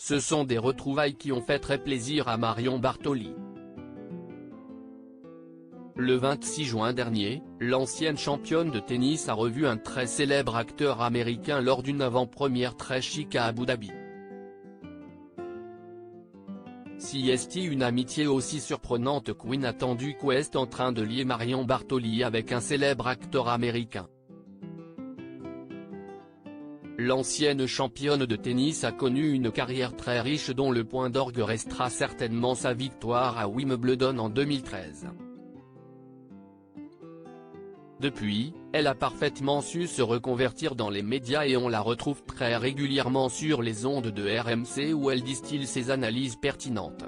ce sont des retrouvailles qui ont fait très plaisir à Marion Bartoli. Le 26 juin dernier, l'ancienne championne de tennis a revu un très célèbre acteur américain lors d'une avant-première très chic à Abu Dhabi. Si est une amitié aussi surprenante qu'inattendue qu'est en train de lier Marion Bartoli avec un célèbre acteur américain. L'ancienne championne de tennis a connu une carrière très riche dont le point d'orgue restera certainement sa victoire à Wimbledon en 2013. Depuis, elle a parfaitement su se reconvertir dans les médias et on la retrouve très régulièrement sur les ondes de RMC où elle distille ses analyses pertinentes.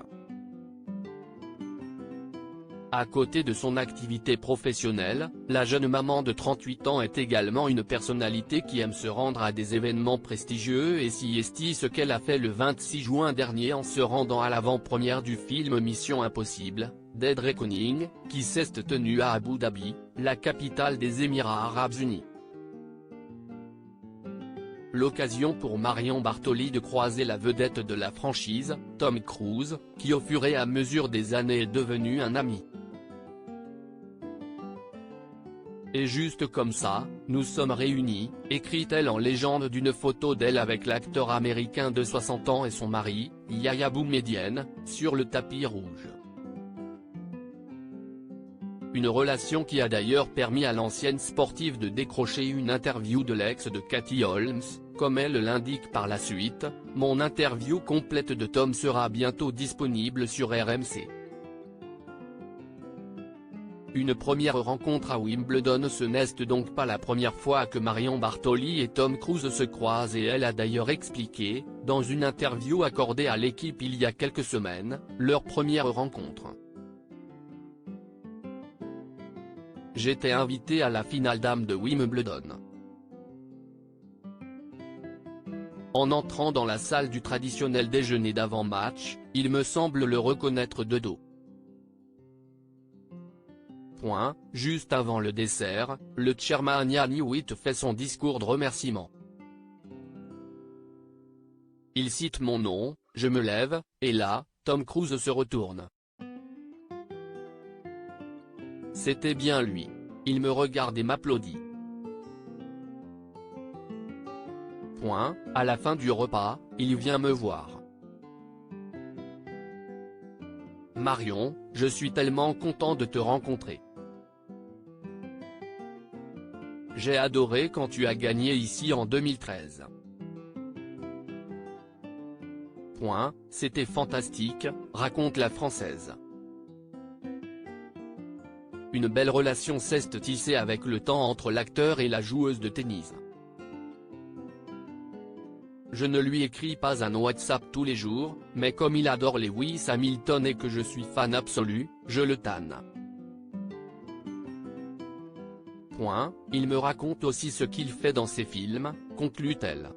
À côté de son activité professionnelle, la jeune maman de 38 ans est également une personnalité qui aime se rendre à des événements prestigieux et si est ce qu'elle a fait le 26 juin dernier en se rendant à l'avant-première du film Mission Impossible, Dead Reckoning, qui s'est tenu à Abu Dhabi, la capitale des Émirats Arabes Unis. L'occasion pour Marion Bartoli de croiser la vedette de la franchise, Tom Cruise, qui au fur et à mesure des années est devenu un ami. Et juste comme ça, nous sommes réunis, écrit-elle en légende d'une photo d'elle avec l'acteur américain de 60 ans et son mari, Yahya Boumedienne, sur le tapis rouge. Une relation qui a d'ailleurs permis à l'ancienne sportive de décrocher une interview de l'ex de Katie Holmes, comme elle l'indique par la suite, « Mon interview complète de Tom sera bientôt disponible sur RMC ». Une première rencontre à Wimbledon, ce n'est donc pas la première fois que Marion Bartoli et Tom Cruise se croisent et elle a d'ailleurs expliqué, dans une interview accordée à l'équipe il y a quelques semaines, leur première rencontre. J'étais invité à la finale dames de Wimbledon. En entrant dans la salle du traditionnel déjeuner d'avant-match, il me semble le reconnaître de dos. Juste avant le dessert, le chairman Ian Hewitt fait son discours de remerciement. Il cite mon nom, je me lève, et là, Tom Cruise se retourne. C'était bien lui. Il me regarde et m'applaudit. À la fin du repas, il vient me voir. Marion, je suis tellement content de te rencontrer. J'ai adoré quand tu as gagné ici en 2013. C'était fantastique, raconte la Française. Une belle relation s'est tissée avec le temps entre l'acteur et la joueuse de tennis. Je ne lui écris pas un WhatsApp tous les jours, mais comme il adore Lewis Hamilton et que je suis fan absolu, je le tanne. Il me raconte aussi ce qu'il fait dans ses films, conclut-elle.